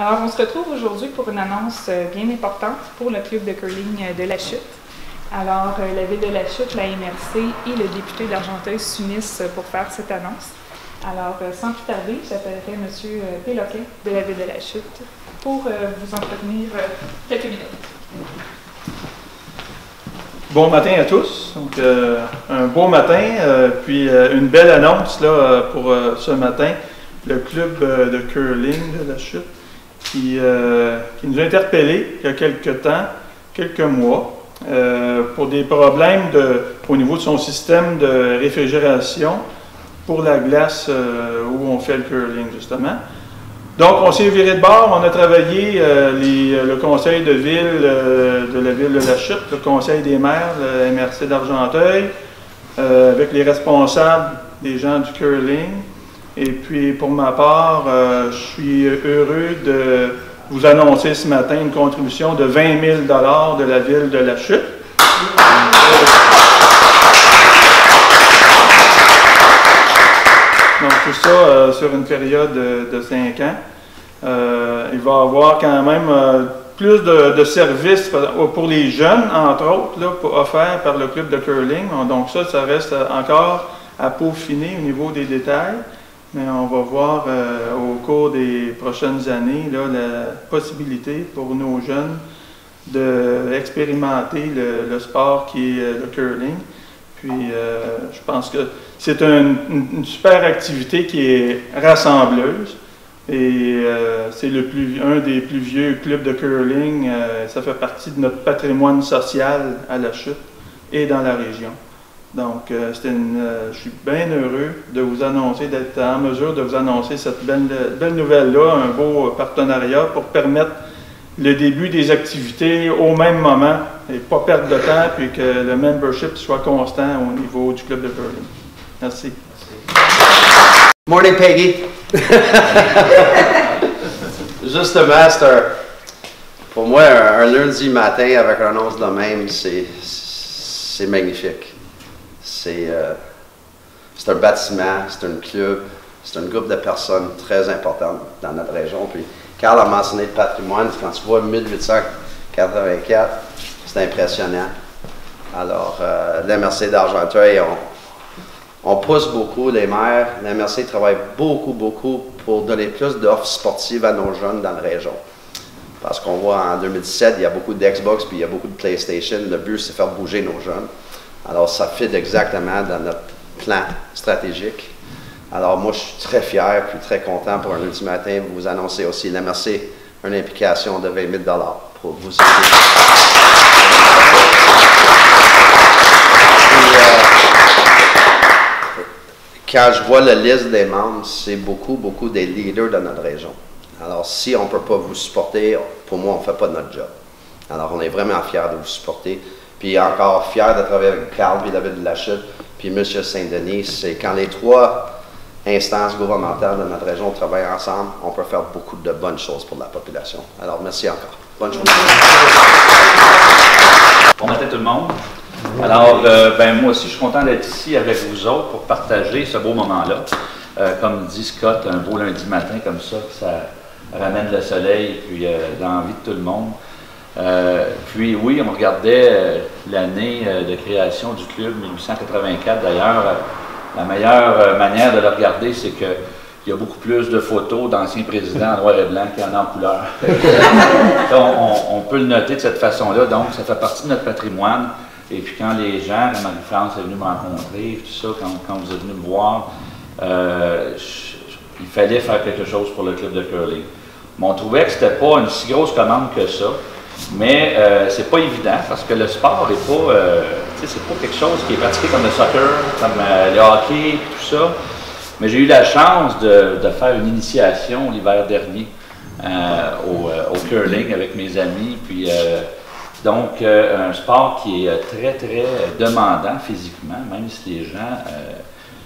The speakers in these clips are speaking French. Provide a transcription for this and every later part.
Alors, on se retrouve aujourd'hui pour une annonce bien importante pour le club de curling de La Chute. Alors, la Ville de La Chute, la MRC et le député d'Argenteuil s'unissent pour faire cette annonce. Alors, sans plus tarder, j'appellerai M. Péloquin de la Ville de La Chute pour vous entretenir quelques minutes. Bon matin à tous. Donc, un beau matin, puis une belle annonce là, pour ce matin. Le club de curling de La Chute qui nous a interpellés il y a quelques mois, pour des problèmes au niveau de son système de réfrigération pour la glace où on fait le curling, justement. Donc, on s'est viré de bord, on a travaillé le conseil de ville de la ville de La Chute, le conseil des maires, le MRC d'Argenteuil, avec les responsables des gens du curling. Et puis, pour ma part, je suis heureux de vous annoncer ce matin une contribution de 20 000 $ de la ville de La Chute. Donc, tout ça sur une période de 5 ans. Il va y avoir quand même plus de services pour les jeunes, entre autres, là, offerts par le club de curling. Donc ça reste encore à peaufiner au niveau des détails. Mais on va voir au cours des prochaines années là, la possibilité pour nos jeunes d'expérimenter le sport qui est le curling. Puis je pense que c'est une super activité qui est rassembleuse. Et c'est un des plus vieux clubs de curling. Ça fait partie de notre patrimoine social à La Chute et dans la région. Donc, je suis bien heureux de vous annoncer, d'être en mesure de vous annoncer cette belle nouvelle-là, un beau partenariat pour permettre le début des activités au même moment et pas perdre de temps, puis que le membership soit constant au niveau du club de curling. Merci. Morning, Peggy. Justement, pour moi, un lundi matin avec un annonce de même, c'est magnifique. C'est un bâtiment, c'est un club, c'est un groupe de personnes très importantes dans notre région. Puis, Carl a mentionné le patrimoine, quand tu vois 1884, c'est impressionnant. Alors, l'MRC d'Argenteuil, on pousse beaucoup les maires. L'MRC travaille beaucoup pour donner plus d'offres sportives à nos jeunes dans la région. Parce qu'on voit en 2017, il y a beaucoup d'Xbox puis il y a beaucoup de PlayStation. Le but, c'est de faire bouger nos jeunes. Alors, ça fit exactement dans notre plan stratégique. Alors, moi, je suis très fier puis très content pour un lundi matin vous annoncer aussi l'MRC une implication de 20 000 $ pour vous aider. Quand je vois la liste des membres, c'est beaucoup des leaders de notre région. Alors, si on ne peut pas vous supporter, pour moi, on ne fait pas notre job. Alors, on est vraiment fiers de vous supporter. Puis encore fiers de travailler avec Carl et la Ville de La Chute, puis M. Saint-Denis. C'est quand les 3 instances gouvernementales de notre région travaillent ensemble, on peut faire beaucoup de bonnes choses pour la population. Alors, merci encore. Bonne journée. Bon matin tout le monde. Alors, moi aussi, je suis content d'être ici avec vous autres pour partager ce beau moment-là. Comme dit Scott, un beau lundi matin comme ça ramène le soleil puis l'envie de tout le monde. Puis oui, on regardait l'année de création du club, 1884. D'ailleurs, la meilleure manière de le regarder, c'est qu'il y a beaucoup plus de photos d'anciens présidents en noir et blanc qu'il y en a en couleur. on peut le noter de cette façon-là. Donc, ça fait partie de notre patrimoine. Et puis quand les gens, Marie-France est venue me rencontrer, tout ça, quand vous êtes venus me voir, il fallait faire quelque chose pour le club de curling. Mais on trouvait que c'était pas une si grosse commande que ça, mais c'est pas évident parce que le sport est pas, c'est pas quelque chose qui est pratiqué comme le soccer, comme le hockey, tout ça. Mais j'ai eu la chance de faire une initiation l'hiver dernier au curling avec mes amis, puis donc, un sport qui est très demandant physiquement, même si les gens,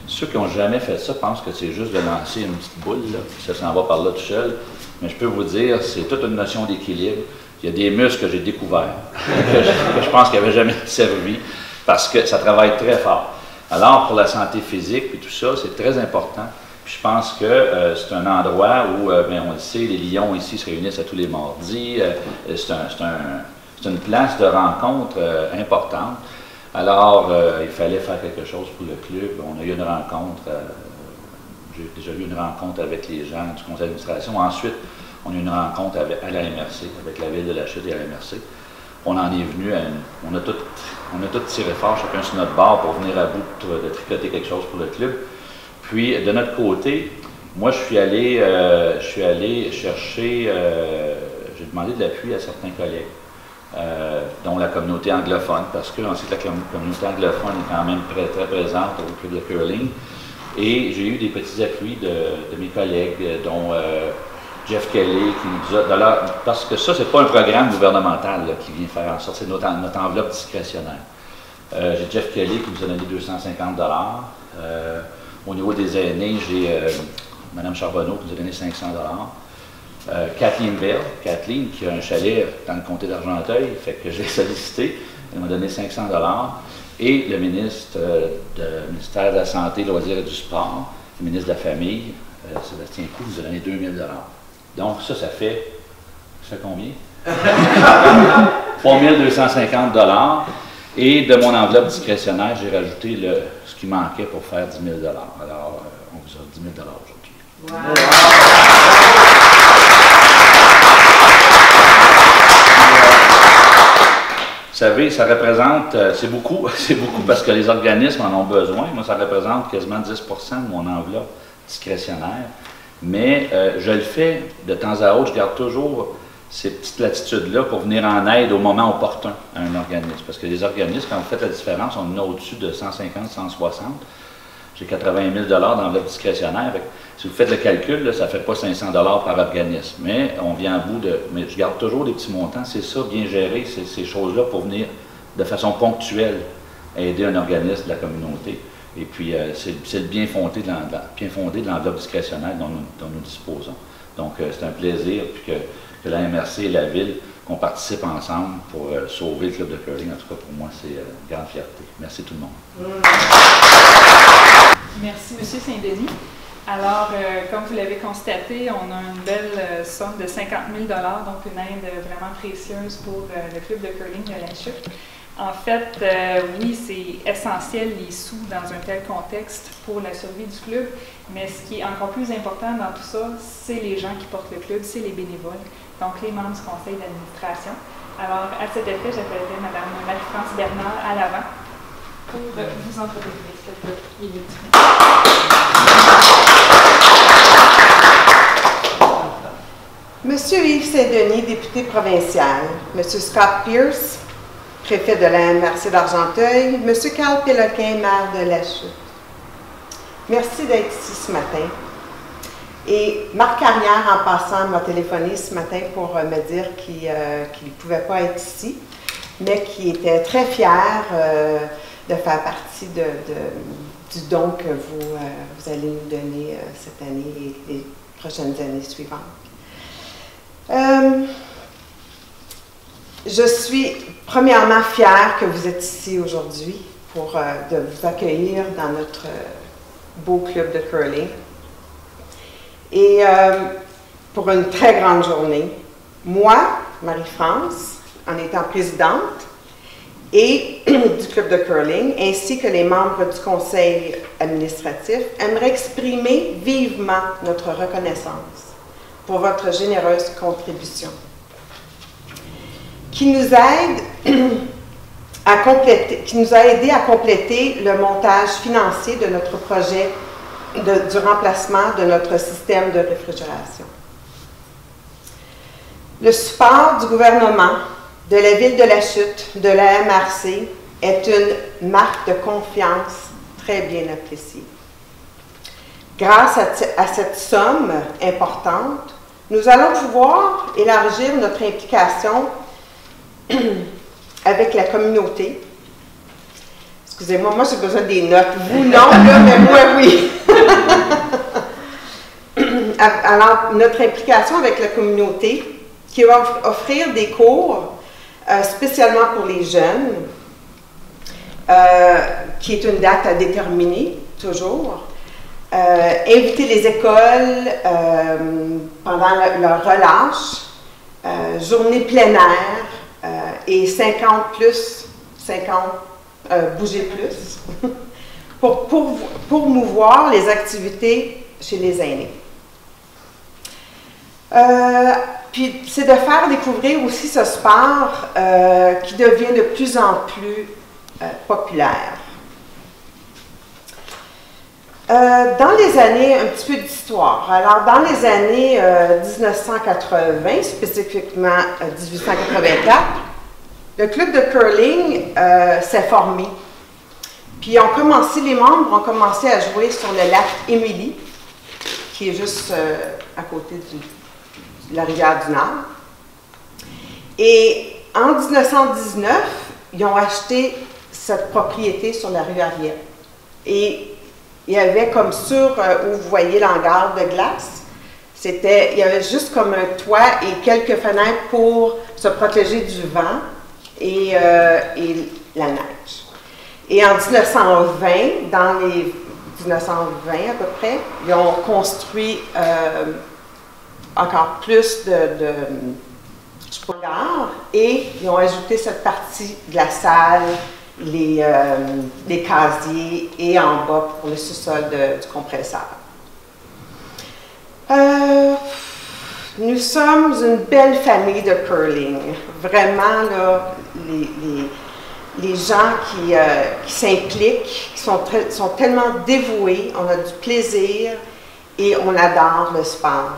ceux qui n'ont jamais fait ça, pensent que c'est juste de lancer une petite boule, là, puis ça s'en va par là tout seul. Mais je peux vous dire, c'est toute une notion d'équilibre. Il y a des muscles que j'ai découverts, que je pense qu'ils n'avaient jamais servi, parce que ça travaille très fort. Alors, pour la santé physique et tout ça, c'est très important. Puis je pense que c'est un endroit où, bien, on le sait, les Lions ici se réunissent à tous les mardis. C'est une place de rencontre importante. Alors, il fallait faire quelque chose pour le club. On a eu une rencontre, j'ai déjà eu une rencontre avec les gens du conseil d'administration. Ensuite, on a eu une rencontre à la MRC, avec la ville de La Chute et à la MRC. On en est venu on a tout tiré fort, chacun sur notre bord, pour venir à bout de tricoter quelque chose pour le club. Puis, de notre côté, moi, je suis allé chercher, j'ai demandé de l'appui à certains collègues, dont la communauté anglophone, parce qu'on sait que la communauté anglophone est quand même très présente au club de curling. Et j'ai eu des petits appuis de mes collègues, dont Jeff Kelly, qui nous a... parce que ça, c'est pas un programme gouvernemental là, qui vient faire en sorte, c'est notre enveloppe discrétionnaire. J'ai Jeff Kelly qui nous a donné 250 $. Au niveau des aînés, j'ai Mme Charbonneau qui nous a donné 500 $. Kathleen Bell, qui a un chalet dans le comté d'Argenteuil, fait que j'ai sollicité, elle m'a donné 500 $. Et le ministre du ministère de la Santé, Loisirs et du Sport, le ministre de la Famille, Sébastien Coux, nous a donné 2000 $. Donc ça fait combien? 3250 $. Et de mon enveloppe discrétionnaire, j'ai rajouté ce qui manquait pour faire 10 000 $. Alors, on vous a 10 000 $ aujourd'hui. Wow. Vous savez, ça représente, c'est beaucoup parce que les organismes en ont besoin. Moi, ça représente quasiment 10 % de mon enveloppe discrétionnaire. Mais je le fais de temps à autre, je garde toujours ces petites latitudes-là pour venir en aide au moment opportun à un organisme. Parce que les organismes, quand vous faites la différence, on en a au-dessus de 150, 160. J'ai 80 000 $ d'enveloppe discrétionnaire. Si vous faites le calcul, là, ça ne fait pas 500 $ par organisme. Mais on vient à bout de... Mais je garde toujours des petits montants. C'est ça, bien gérer ces choses-là pour venir de façon ponctuelle aider un organisme de la communauté. Et puis, c'est le bien fondé de l'enveloppe discrétionnaire dont nous disposons. Donc, c'est un plaisir puis que la MRC et la Ville, qu'on participe ensemble pour sauver le club de curling. En tout cas, pour moi, c'est une grande fierté. Merci tout le monde. Merci, M. Saint-Denis. Alors, comme vous l'avez constaté, on a une belle somme de 50 000 $, donc une aide vraiment précieuse pour le club de curling de La Chute. En fait, oui, c'est essentiel les sous dans un tel contexte pour la survie du club, mais ce qui est encore plus important dans tout ça, c'est les gens qui portent le club, c'est les bénévoles, donc les membres du conseil d'administration. Alors, à cet effet, j'appellerai Mme Marie-France Bernard à l'avant pour vous entretenir quelques minutes. Monsieur Yves Saint-Denis, député provincial, Monsieur Scott Pierce, préfet de la MRC d'Argenteuil, M. Carl Péloquin, maire de La Chute. Merci d'être ici ce matin. Et Marc Carrière, en passant, m'a téléphoné ce matin pour me dire qu'il ne pouvait pas être ici, mais qu'il était très fier de faire partie du don que vous allez nous donner cette année et les prochaines années suivantes. Je suis premièrement fière que vous êtes ici aujourd'hui de vous accueillir dans notre beau club de curling. Et pour une très grande journée, moi, Marie-France, en étant présidente et du club de curling, ainsi que les membres du conseil administratif, aimerais exprimer vivement notre reconnaissance pour votre généreuse contribution, qui nous a aidé à compléter le montage financier de notre projet du remplacement de notre système de réfrigération. Le support du gouvernement, de la Ville de La Chute, de la MRC, est une marque de confiance très bien appréciée. Grâce à cette somme importante, nous allons pouvoir élargir notre implication avec la communauté. Excusez-moi, moi j'ai besoin des notes. Vous non, là, mais moi oui. Alors, notre implication avec la communauté, qui va offrir des cours spécialement pour les jeunes, qui est une date à déterminer, toujours, inviter les écoles pendant leur relâche, journée plein air et 50 bouger plus, pour promouvoir les activités chez les aînés. Puis c'est de faire découvrir aussi ce sport qui devient de plus en plus populaire. Dans les années, un petit peu d'histoire. Alors, dans les années 1980, spécifiquement 1884, le club de curling s'est formé. Puis les membres ont commencé à jouer sur le lac Émilie, qui est juste à côté de la rivière du Nord. Et en 1919, ils ont acheté cette propriété sur la rue Ariel. Et il y avait comme où vous voyez l'hangar de glace, il y avait juste comme un toit et quelques fenêtres pour se protéger du vent et la neige. Et en 1920, dans les 1920 à peu près, ils ont construit encore plus de hangars et ils ont ajouté cette partie de la salle, les casiers et en bas pour le sous-sol du compresseur. Nous sommes une belle famille de curling. Vraiment, là, les gens qui s'impliquent, qui sont tellement dévoués, on a du plaisir et on adore le sport.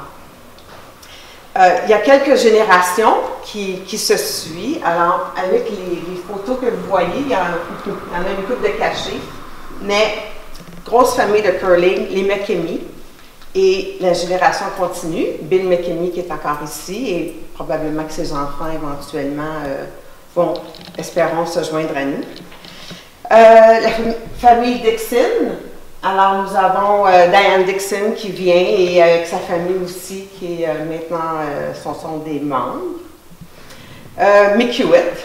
Il y a quelques générations qui se suivent. Alors, avec les photos que vous voyez, il y en a une couple de cachés, mais grosse famille de curling, les McKimmey, et la génération continue. Bill McKimmey qui est encore ici, et probablement que ses enfants éventuellement vont, espérons, se joindre à nous. La famille Dixon. Alors, nous avons Diane Dixon qui vient et avec sa famille aussi, qui est maintenant sont des membres. Mick Hewitt.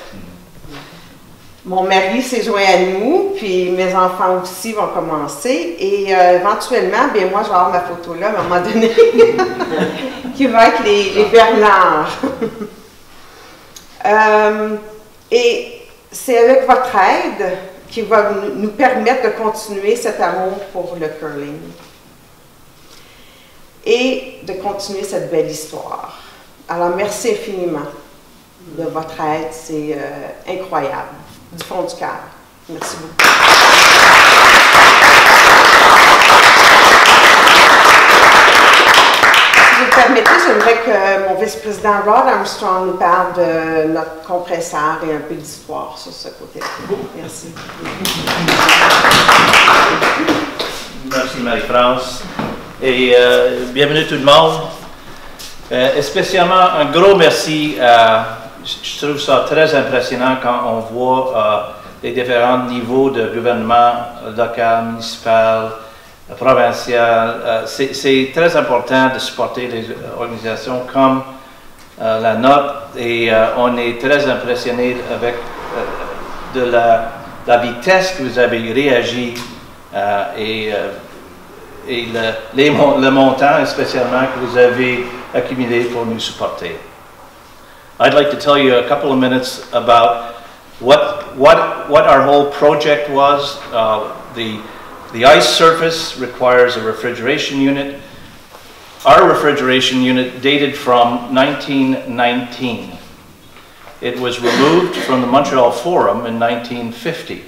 Mon mari s'est joint à nous, puis mes enfants aussi vont commencer. Et éventuellement, bien moi, je vais avoir ma photo là à un moment donné, qui va être les Bernard. Et c'est avec votre aide qui va nous permettre de continuer cet amour pour le curling et de continuer cette belle histoire. Alors, merci infiniment de votre aide, c'est incroyable, du fond du cœur. Merci beaucoup. Si vous me permettez, j'aimerais que mon vice-président Rod Armstrong nous parle de notre compresseur et un peu d'histoire sur ce côté-là. Merci. Merci Marie-France. Et bienvenue tout le monde. Spécialement un gros merci. Je trouve ça très impressionnant quand on voit les différents niveaux de gouvernement local, municipal, provincial. C'est très important de supporter les organisations comme la nôtre et on est très impressionné avec de la vitesse que vous avez réagi et le montant spécialement que vous avez accumulé pour nous supporter. I'd like to tell you a couple of minutes about what our whole project was. The ice surface requires a refrigeration unit. Our refrigeration unit dated from 1919. It was removed from the Montreal Forum in 1950.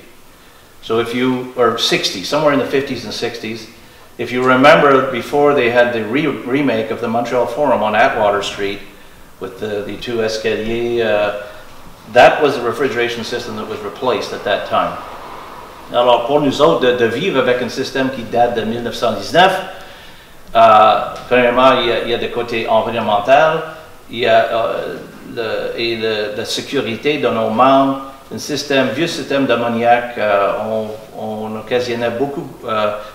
So if you, or 60, somewhere in the 50s and 60s, if you remember before they had the remake of the Montreal Forum on Atwater Street with the two escaliers, that was the refrigeration system that was replaced at that time. Alors pour nous autres, de vivre avec un système qui date de 1919, premièrement, il y a le côté environnemental, il y a la sécurité de nos membres. Un vieux système d'ammoniac, on occasionnait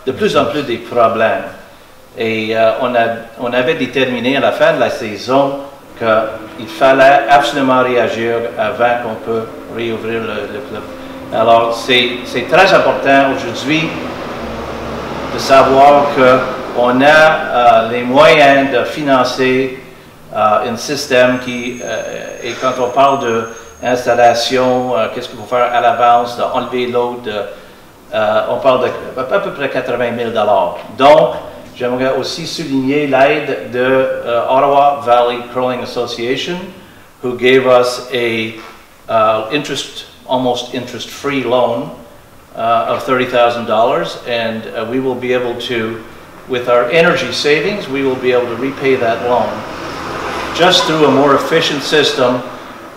de plus en plus des problèmes. Et on avait déterminé à la fin de la saison qu'il fallait absolument réagir avant qu'on peut réouvrir le club. Alors, c'est très important aujourd'hui de savoir qu'on a les moyens de financer un système qui, et quand on parle d'installation, qu'est-ce qu'il faut faire à l'avance, d'enlever l'eau, on parle de à peu près 80 000 $. Donc, j'aimerais aussi souligner l'aide de Ottawa Valley Curling Association, who gave us a almost interest-free loan of $30,000, and we will be able to, with our energy savings, we will be able to repay that loan just through a more efficient system,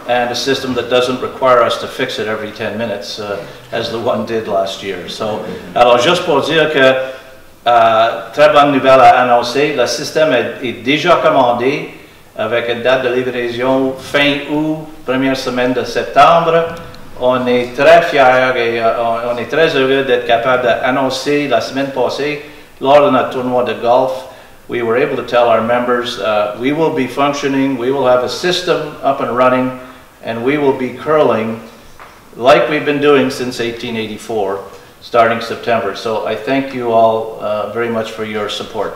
and a system that doesn't require us to fix it every 10 minutes, as the one did last year. So, alors juste pour dire que très bonne nouvelle à annoncer, le système est déjà commandé avec une date de livraison fin août, première semaine de septembre. On est très fiers et on est très heureux d'être capable d'annoncer la semaine passée, lors de notre tournoi de golf, we were able to tell our members we will be functioning, we will have a system up and running, and we will be curling like we've been doing since 1884, starting September. So I thank you all very much for your support.